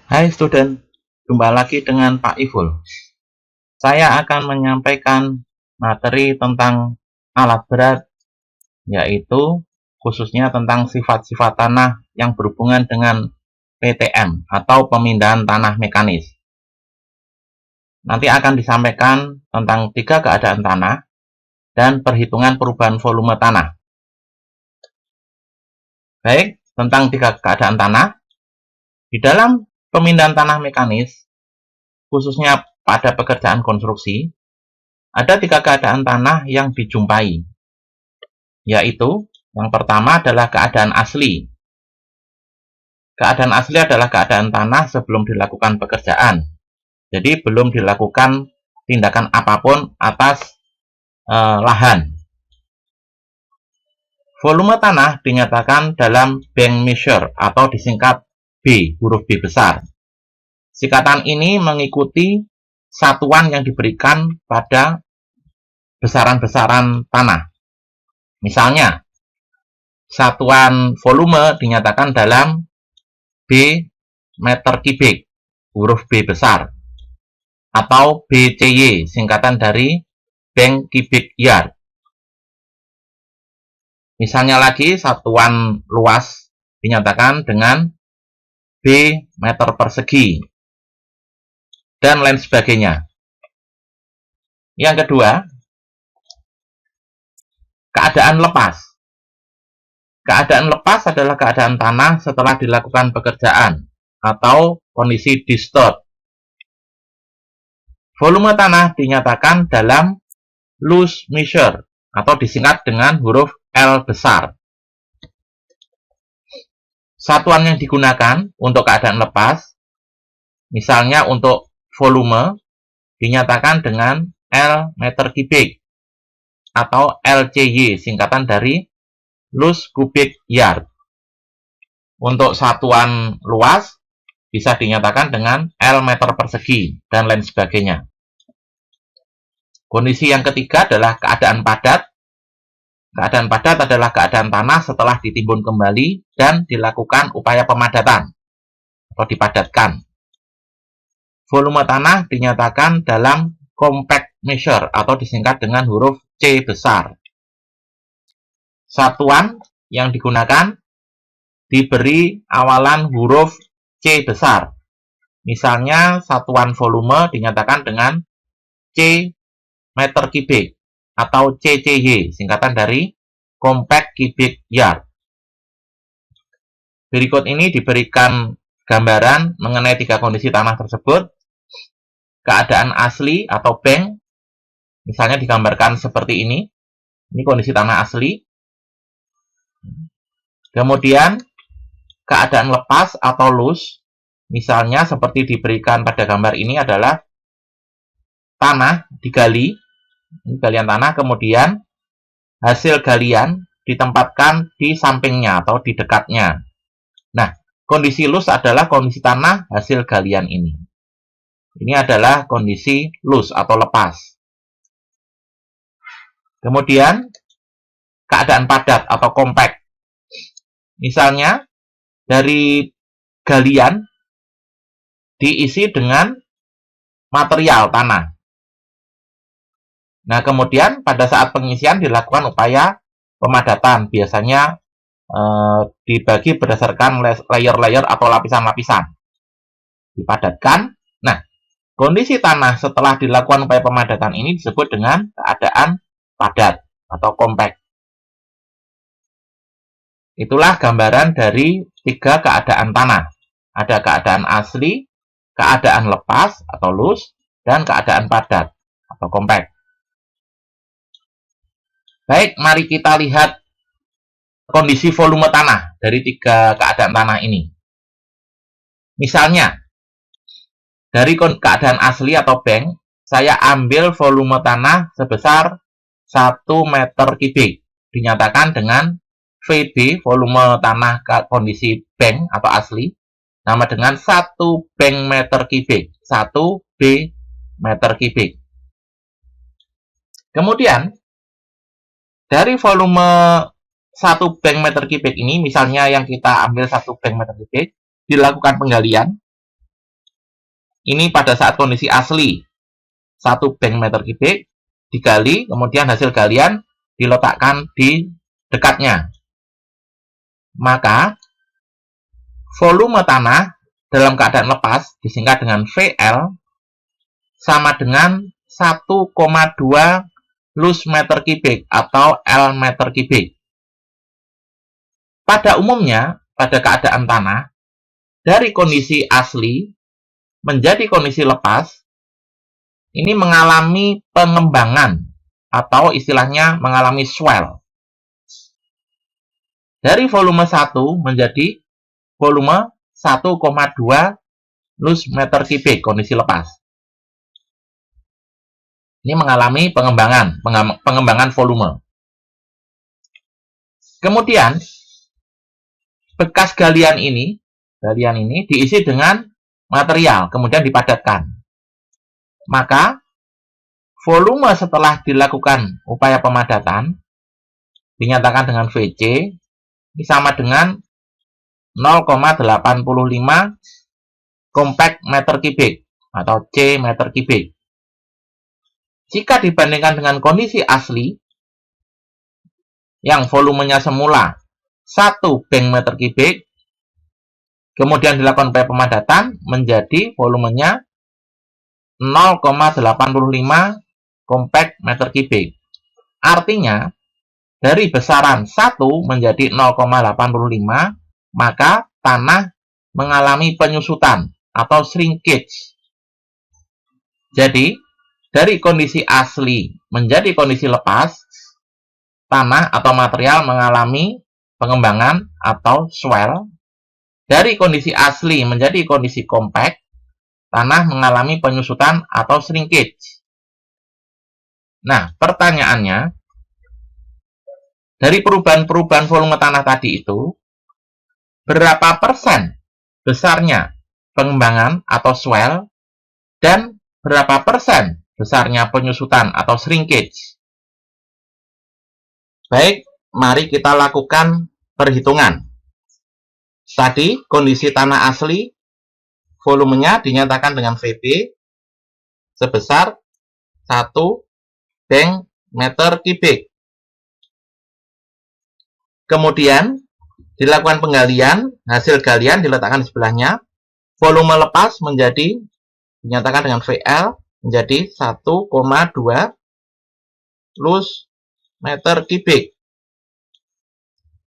Hai student, jumpa lagi dengan Pak Iful. Saya akan menyampaikan materi tentang alat berat, yaitu khususnya tentang sifat-sifat tanah yang berhubungan dengan PTM atau pemindahan tanah mekanis. Nanti akan disampaikan tentang 3 keadaan tanah dan perhitungan perubahan volume tanah. Baik, tentang 3 keadaan tanah. Di dalam pemindahan tanah mekanis, khususnya pada pekerjaan konstruksi, ada 3 keadaan tanah yang dijumpai, yaitu yang pertama adalah keadaan asli. Keadaan asli adalah keadaan tanah sebelum dilakukan pekerjaan, jadi belum dilakukan tindakan apapun atas lahan. Volume tanah dinyatakan dalam bank measure atau disingkat B, huruf B besar. Singkatan ini mengikuti satuan yang diberikan pada besaran-besaran tanah. Misalnya, satuan volume dinyatakan dalam B meter kubik, huruf B besar, atau BCY, singkatan dari bank cubic yard. Misalnya lagi, satuan luas dinyatakan dengan B meter persegi, dan lain sebagainya. Yang kedua, keadaan lepas. Keadaan lepas adalah keadaan tanah setelah dilakukan pekerjaan atau kondisi distort. Volume tanah dinyatakan dalam loose measure atau disingkat dengan huruf L besar. Satuan yang digunakan untuk keadaan lepas, misalnya untuk volume, dinyatakan dengan L meter kubik atau LCY, singkatan dari loose cubic yard. Untuk satuan luas bisa dinyatakan dengan L meter persegi dan lain sebagainya. Kondisi yang ketiga adalah keadaan padat. Keadaan padat adalah keadaan tanah setelah ditimbun kembali dan dilakukan upaya pemadatan atau dipadatkan. Volume tanah dinyatakan dalam compact measure atau disingkat dengan huruf C besar. Satuan yang digunakan diberi awalan huruf C besar. Misalnya satuan volume dinyatakan dengan C meter kubik atau CCY, singkatan dari compact cubic yard. Berikut ini diberikan gambaran mengenai 3 kondisi tanah tersebut. Keadaan asli atau bank, misalnya digambarkan seperti ini. Ini kondisi tanah asli. Kemudian keadaan lepas atau loose, misalnya seperti diberikan pada gambar ini adalah tanah digali, ini galian tanah, kemudian hasil galian ditempatkan di sampingnya atau di dekatnya. Nah, kondisi loose adalah kondisi tanah hasil galian ini. Ini adalah kondisi loose atau lepas. Kemudian keadaan padat atau compact. Misalnya dari galian diisi dengan material tanah. Nah, kemudian pada saat pengisian dilakukan upaya pemadatan. Biasanya dibagi berdasarkan layer-layer atau lapisan-lapisan. Dipadatkan. Nah, kondisi tanah setelah dilakukan upaya pemadatan ini disebut dengan keadaan padat atau compact. Itulah gambaran dari 3 keadaan tanah. Ada keadaan asli, keadaan lepas atau loose, dan keadaan padat atau compact. Baik, mari kita lihat kondisi volume tanah dari 3 keadaan tanah ini. Misalnya, dari keadaan asli atau bank, saya ambil volume tanah sebesar 1 meter kubik. Dinyatakan dengan VB, volume tanah kondisi bank atau asli, sama dengan 1 bank meter kubik. 1 B meter kubik. Kemudian, dari volume 1 bank meter kubik ini, misalnya yang kita ambil 1 bank meter kubik, dilakukan penggalian. Ini pada saat kondisi asli. 1 bank meter kubik digali, kemudian hasil galian diletakkan di dekatnya. Maka volume tanah dalam keadaan lepas disingkat dengan VL sama dengan 1,2 loose meter kubik atau L meter kubik. Pada umumnya, pada keadaan tanah, dari kondisi asli menjadi kondisi lepas, ini mengalami pengembangan atau istilahnya mengalami swell. Dari volume 1 menjadi volume 1,2 loose meter kubik kondisi lepas. Ini mengalami pengembangan volume. Kemudian bekas galian ini diisi dengan material, kemudian dipadatkan. Maka volume setelah dilakukan upaya pemadatan dinyatakan dengan VC ini sama dengan 0,85 compact meter kubik atau C meter kubik. Jika dibandingkan dengan kondisi asli yang volumenya semula 1 bank meter kubik, kemudian dilakukan upaya pemadatan menjadi volumenya 0,85 compact meter kubik. Artinya, dari besaran 1 menjadi 0,85, maka tanah mengalami penyusutan atau shrinkage. Jadi, dari kondisi asli menjadi kondisi lepas, tanah atau material mengalami pengembangan atau swell. Dari kondisi asli menjadi kondisi compact, tanah mengalami penyusutan atau shrinkage. Nah, pertanyaannya, dari perubahan-perubahan volume tanah tadi itu, berapa persen besarnya pengembangan atau swell, dan berapa persen besarnya penyusutan atau shrinkage? Baik, mari kita lakukan perhitungan. Tadi kondisi tanah asli, volumenya dinyatakan dengan VB sebesar 1 bank meter kubik. Kemudian dilakukan penggalian, hasil galian diletakkan di sebelahnya. Volume lepas dinyatakan dengan VL menjadi 1,2 loose meter kubik.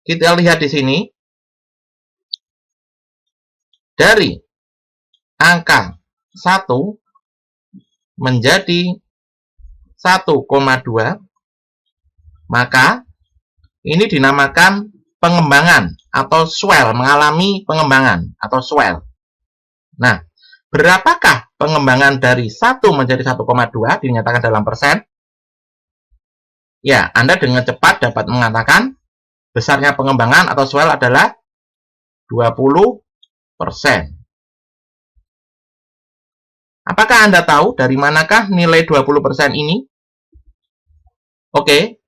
Kita lihat di sini, dari angka 1 menjadi 1,2, maka ini dinamakan pengembangan atau swell, mengalami pengembangan atau swell. Nah, berapakah pengembangan dari 1 menjadi 1,2 dinyatakan dalam persen? Ya, Anda dengan cepat dapat mengatakan besarnya pengembangan atau swell adalah 20%. Apakah Anda tahu dari manakah nilai 20% ini? Oke,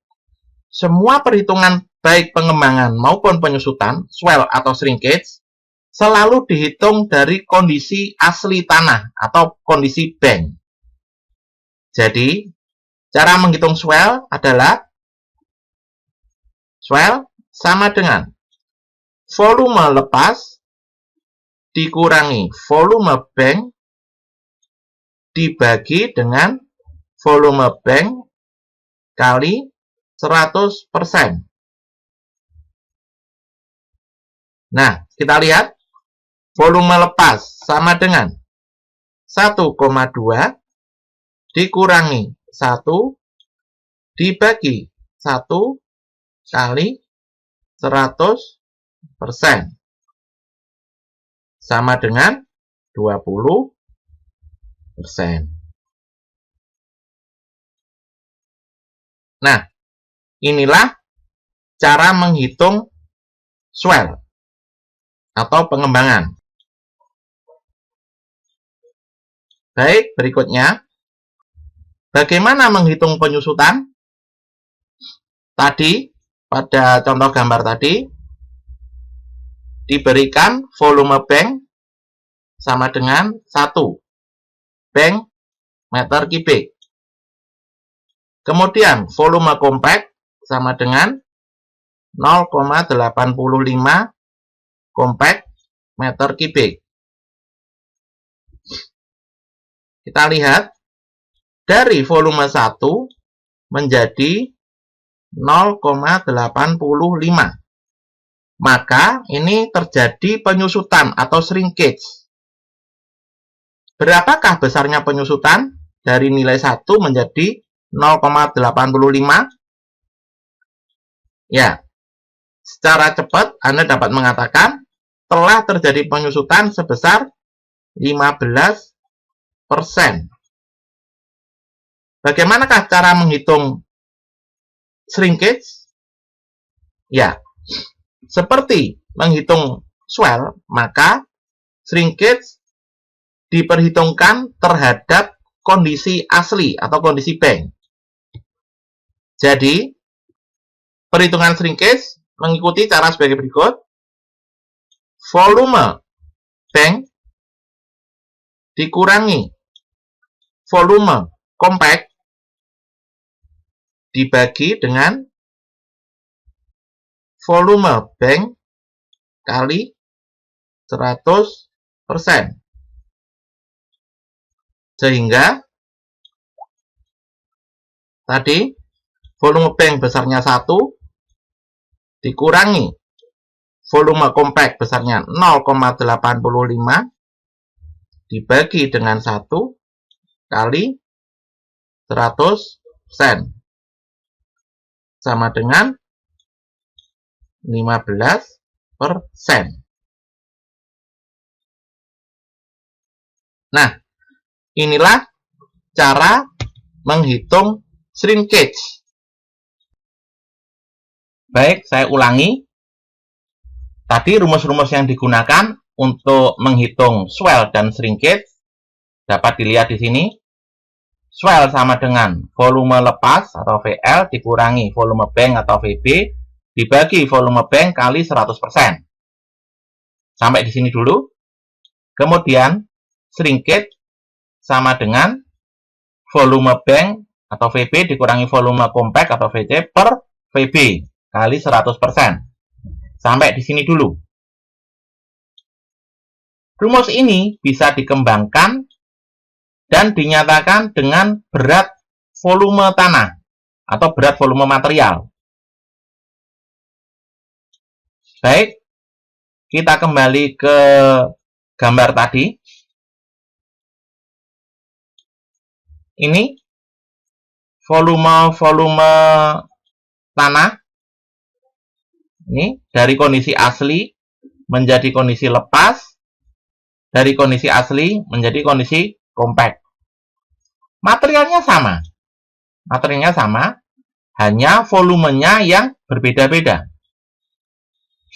semua perhitungan baik pengembangan maupun penyusutan, swell atau shrinkage, selalu dihitung dari kondisi asli tanah atau kondisi bank. Jadi, cara menghitung swell adalah swell sama dengan volume lepas dikurangi volume bank dibagi dengan volume bank kali 100%. Nah, kita lihat volume lepas sama dengan 1,2 dikurangi 1 dibagi 1 kali 100% sama dengan 20%. Nah, inilah cara menghitung swell atau pengembangan. Baik, berikutnya, bagaimana menghitung penyusutan? Tadi, pada contoh gambar tadi, diberikan volume bank sama dengan 1. bank meter kubik. Kemudian volume compact sama dengan 0,85 compact meter kubik. Kita lihat dari volume 1 menjadi 0,85. Maka ini terjadi penyusutan atau shrinkage. Berapakah besarnya penyusutan dari nilai 1 menjadi 0,85? Ya, secara cepat Anda dapat mengatakan telah terjadi penyusutan sebesar 15%. Bagaimanakah cara menghitung shrinkage? Ya, seperti menghitung swell, maka shrinkage diperhitungkan terhadap kondisi asli atau kondisi bank. Jadi, perhitungan shrinkage mengikuti cara sebagai berikut. Volume bank dikurangi volume compact dibagi dengan volume bank kali 100%. Sehingga tadi volume bank besarnya 1 dikurangi volume compact besarnya 0,85 dibagi dengan 1 kali 100% sama dengan 15%. Nah, inilah cara menghitung shrinkage. Baik, saya ulangi. Tadi rumus-rumus yang digunakan untuk menghitung swell dan shrinkage dapat dilihat di sini. Swell sama dengan volume lepas atau VL dikurangi volume bank atau VB dibagi volume bank kali 100%. Sampai di sini dulu. Kemudian shrinkage sama dengan volume bank atau VB dikurangi volume compact atau VC per VB kali 100%. Sampai di sini dulu. Rumus ini bisa dikembangkan dan dinyatakan dengan berat volume tanah atau berat volume material. Baik, kita kembali ke gambar tadi. Ini volume tanah. Ini dari kondisi asli menjadi kondisi lepas, dari kondisi asli menjadi kondisi compact. Materialnya sama. Materialnya sama, hanya volumenya yang berbeda-beda.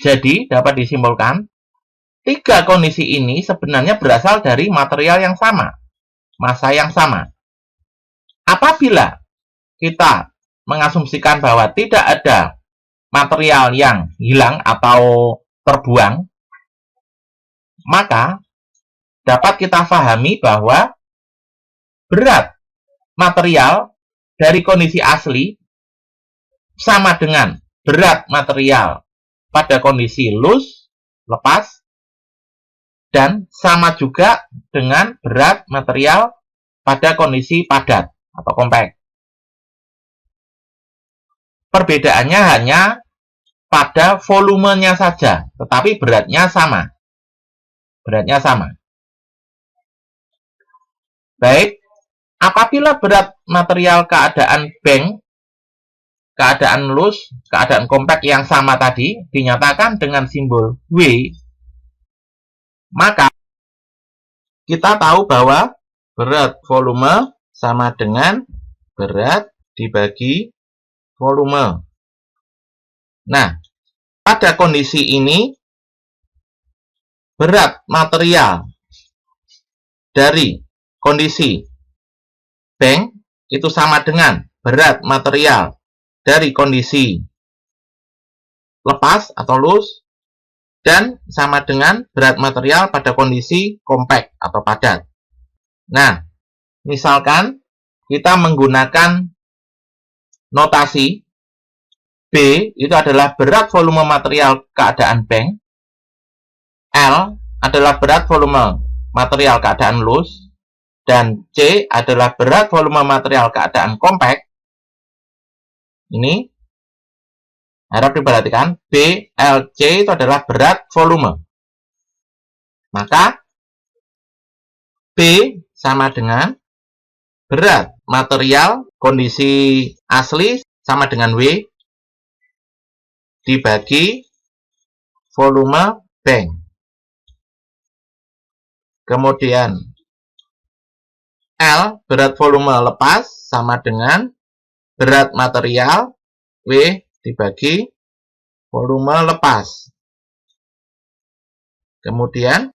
Jadi, dapat disimpulkan, 3 kondisi ini sebenarnya berasal dari material yang sama, massa yang sama. Apabila kita mengasumsikan bahwa tidak ada material yang hilang atau terbuang, maka dapat kita pahami bahwa berat material dari kondisi asli sama dengan berat material pada kondisi loose, lepas, dan sama juga dengan berat material pada kondisi padat atau compact. Perbedaannya hanya pada volumenya saja, tetapi beratnya sama. Beratnya sama. Baik, apabila berat material keadaan bank, keadaan loose, keadaan compact yang sama tadi dinyatakan dengan simbol W, maka kita tahu bahwa berat volume sama dengan berat dibagi volume. Nah, pada kondisi ini berat material dari kondisi bank itu sama dengan berat material dari kondisi lepas atau loose dan sama dengan berat material pada kondisi compact atau padat. Nah, Misalkan kita menggunakan notasi B itu adalah berat volume material keadaan bank, L adalah berat volume material keadaan loose, dan C adalah berat volume material keadaan compact. Ini harap diperhatikan, B, L, C itu adalah berat volume. Maka B sama dengan berat material kondisi asli sama dengan W dibagi volume bank. Kemudian L, berat volume lepas, sama dengan berat material W dibagi volume lepas. Kemudian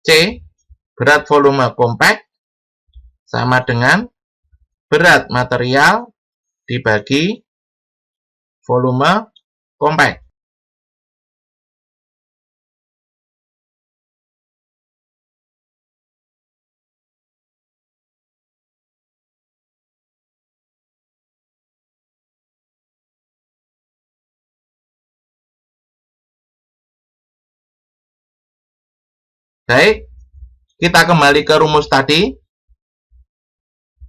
C, berat volume compact, sama dengan berat material dibagi volume compact. Baik, kita kembali ke rumus tadi.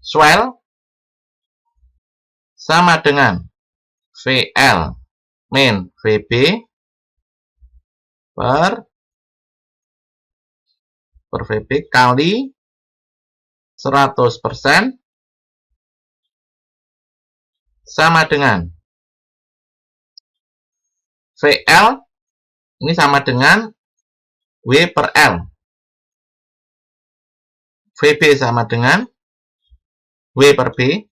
Swell sama dengan VL min VB per VB kali 100% sama dengan VL ini sama dengan W per L. VB sama dengan W per B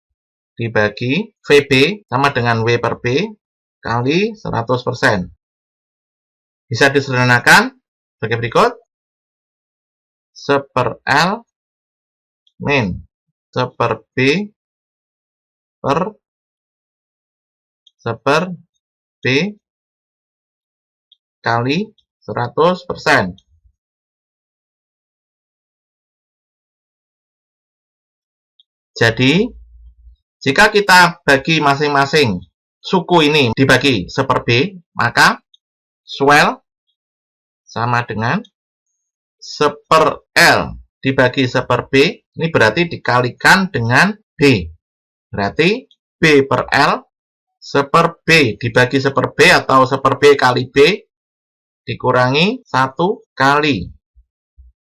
dibagi VB sama dengan W per B kali 100%. Bisa disederhanakan sebagai berikut. 1 per L min 1 per B per 1 per B kali 100%. Jadi, jika kita bagi masing-masing suku ini dibagi 1 per B, maka swell sama dengan 1 per L dibagi 1 per B, ini berarti dikalikan dengan B. Berarti B per L 1 per B dibagi 1 per B atau 1 per B kali B dikurangi 1 kali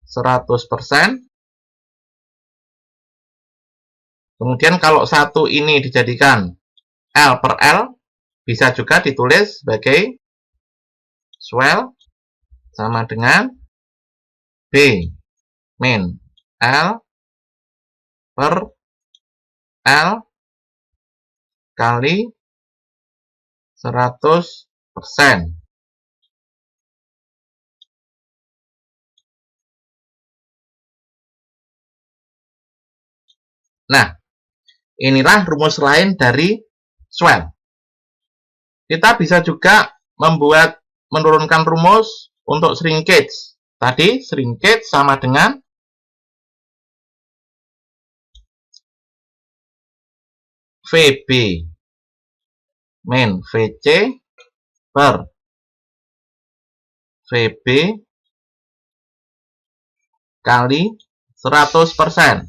100%. Kemudian kalau 1 ini dijadikan L per L, bisa juga ditulis sebagai swell sama dengan B min L per L kali 100%. Nah, inilah rumus lain dari swell. Kita bisa juga menurunkan rumus untuk shrinkage. Tadi shrinkage sama dengan VB min VC per VB kali 100%.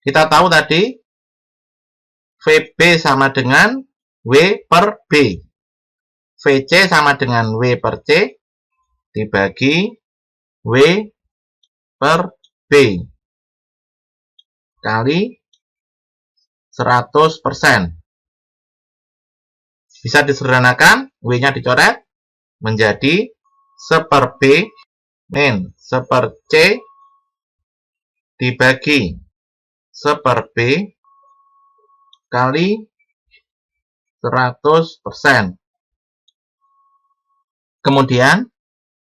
Kita tahu tadi VB sama dengan W per B. VC sama dengan W per C dibagi W per B kali 100%. Bisa disederhanakan, W-nya dicoret menjadi 1 per B min 1 per C dibagi 1 per B kali 100%. Kemudian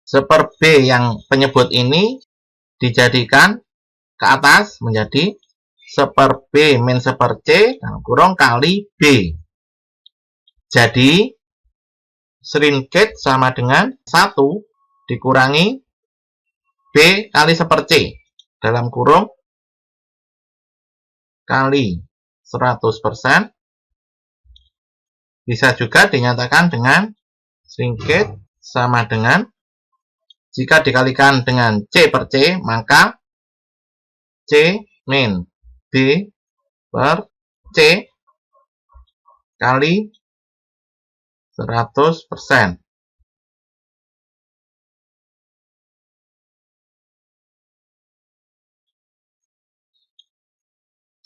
1 per B yang penyebut ini dijadikan ke atas menjadi 1 per B min 1 per C kurang kali B. Jadi shrinkage sama dengan 1 dikurangi B kali 1/C dalam kurung kali 100%. Bisa juga dinyatakan dengan shrinkage sama dengan, jika dikalikan dengan C/C, maka C min B per C kali 100%.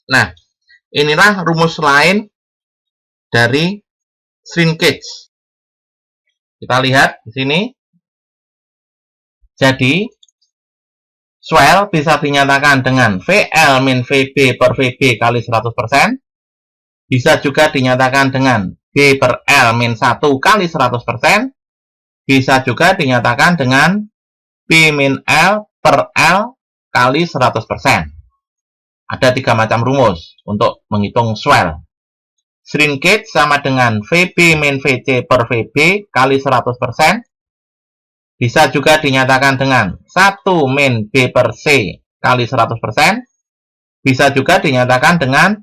Nah, inilah rumus lain dari shrinkage. Kita lihat di sini. Jadi, swell bisa dinyatakan dengan VL min VB per VB kali 100%. Bisa juga dinyatakan dengan B per L min 1 kali 100%. Bisa juga dinyatakan dengan B min L per L kali 100%. Ada 3 macam rumus untuk menghitung swell. Shrinkage sama dengan VB min VC per VB kali 100%. Bisa juga dinyatakan dengan 1 min B per C kali 100%. Bisa juga dinyatakan dengan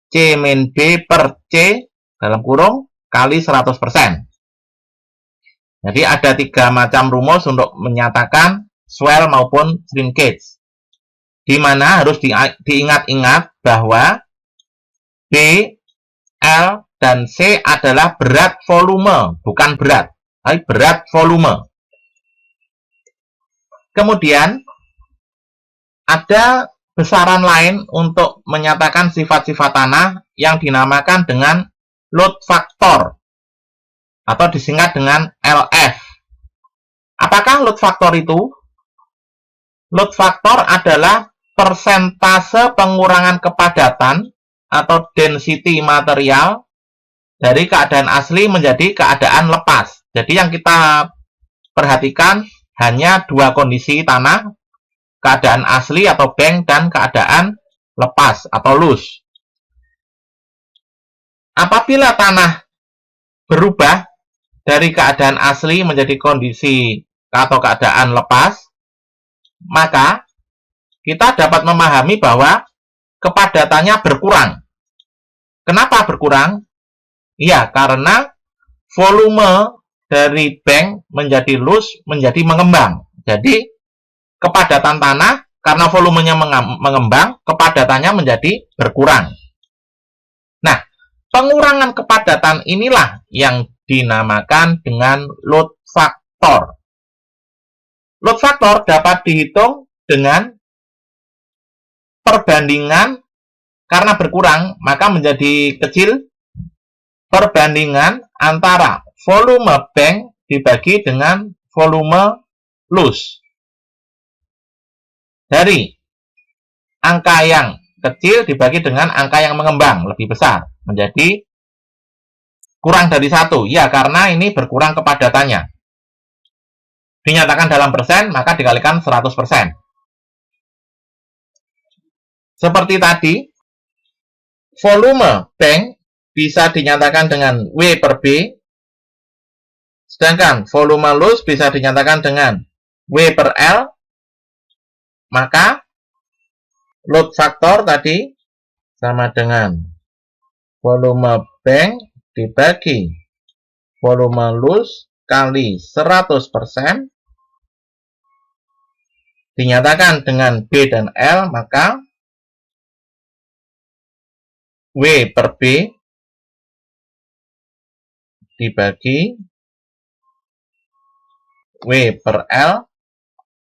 C min B per C dalam kurung kali 100%. Jadi ada 3 macam rumus untuk menyatakan swell maupun shrinkage. Di mana harus diingat-ingat bahwa B, L, dan C adalah berat volume, bukan berat, tapi berat volume. Kemudian ada besaran lain untuk menyatakan sifat-sifat tanah yang dinamakan dengan load factor atau disingkat dengan LF. Apakah load factor itu? Load factor adalah persentase pengurangan kepadatan atau density material dari keadaan asli menjadi keadaan lepas. Jadi yang kita perhatikan hanya 2 kondisi tanah, keadaan asli atau bank dan keadaan lepas atau loose. Apabila tanah berubah dari keadaan asli menjadi kondisi atau keadaan lepas, maka kita dapat memahami bahwa kepadatannya berkurang. Kenapa berkurang? Ya, karena volume dari bank menjadi loose menjadi mengembang. Jadi, kepadatan tanah karena volumenya mengembang, kepadatannya menjadi berkurang. Nah, pengurangan kepadatan inilah yang dinamakan dengan load factor. Load factor dapat dihitung dengan perbandingan, karena berkurang maka menjadi kecil, perbandingan antara volume bank dibagi dengan volume loose. Dari angka yang kecil dibagi dengan angka yang mengembang lebih besar, menjadi kurang dari 1. Ya, karena ini berkurang kepadatannya. Dinyatakan dalam persen, maka dikalikan 100%. Seperti tadi, volume bank bisa dinyatakan dengan W per B, sedangkan volume loose bisa dinyatakan dengan W per L, maka load factor tadi sama dengan volume bank dibagi volume loose kali 100%, dinyatakan dengan B dan L, maka W per B dibagi W per L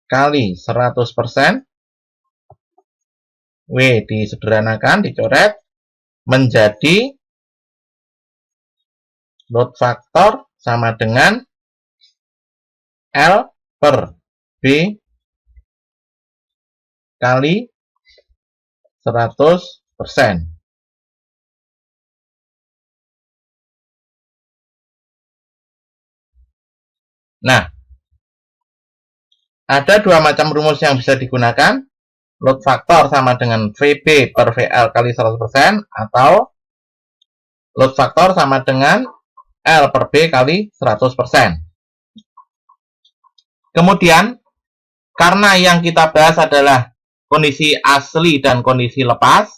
kali 100%. W disederhanakan, dicoret, menjadi load factor sama dengan L per B kali 100%. Nah, ada 2 macam rumus yang bisa digunakan. Load factor sama dengan VB per VL kali 100%, atau load factor sama dengan L per B kali 100%. Kemudian, karena yang kita bahas adalah kondisi asli dan kondisi lepas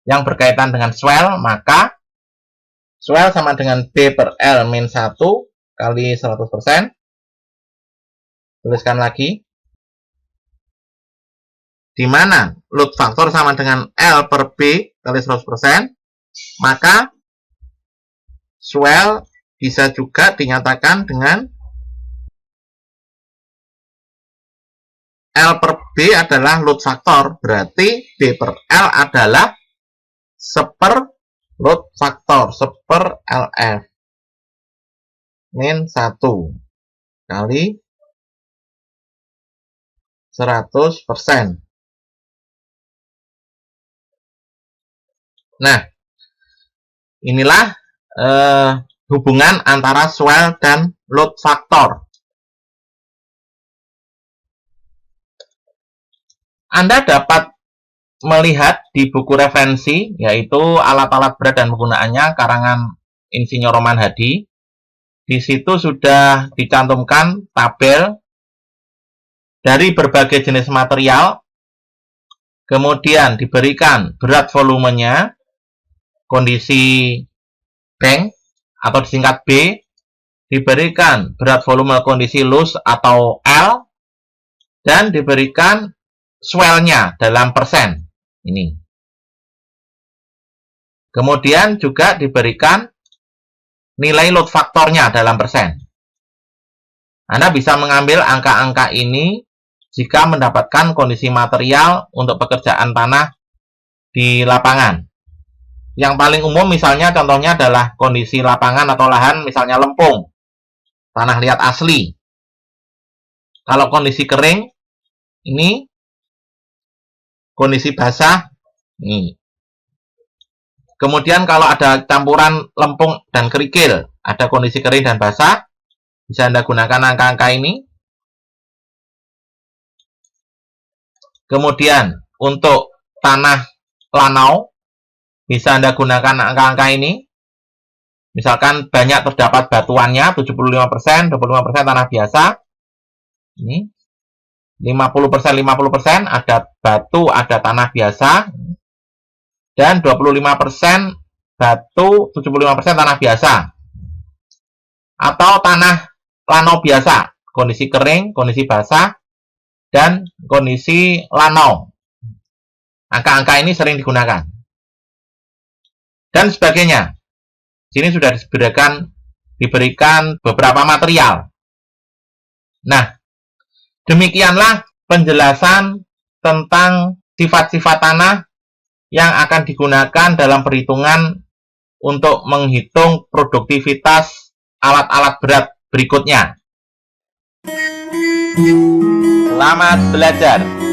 yang berkaitan dengan swell, maka swell sama dengan B per L min 1 kali 100%. Tuliskan lagi. Di mana load factor sama dengan L per B kali 100%, maka swell bisa juga dinyatakan dengan L per B adalah load factor, berarti B per L adalah seper load factor, seper LF min 1 kali 100%. Nah, inilah hubungan antara swell dan load factor. Anda dapat melihat di buku referensi, yaitu alat-alat berat dan penggunaannya, karangan Insinyur Roman Hadi. Di situ sudah dicantumkan tabel dari berbagai jenis material, kemudian diberikan berat volumenya, kondisi bank atau disingkat B, diberikan berat volume kondisi loose atau L, dan diberikan swellnya dalam persen ini. Kemudian juga diberikan nilai load faktornya dalam persen. Anda bisa mengambil angka-angka ini jika mendapatkan kondisi material untuk pekerjaan tanah di lapangan. Yang paling umum misalnya contohnya adalah kondisi lapangan atau lahan, misalnya lempung, tanah liat asli. Kalau kondisi kering, ini kondisi basah, ini. Kemudian kalau ada campuran lempung dan kerikil, ada kondisi kering dan basah, bisa Anda gunakan angka-angka ini. Kemudian untuk tanah lanau, bisa Anda gunakan angka-angka ini. Misalkan banyak terdapat batuannya, 75%, 25% tanah biasa. Ini 50% ada batu, ada tanah biasa. Dan 25% batu, 75% tanah biasa. Atau tanah lanau biasa, kondisi kering, kondisi basah, dan kondisi lanau. Angka-angka ini sering digunakan. Dan sebagainya. Sini sudah diberikan beberapa material. Nah, demikianlah penjelasan tentang sifat-sifat tanah yang akan digunakan dalam perhitungan untuk menghitung produktivitas alat-alat berat berikutnya. Selamat belajar!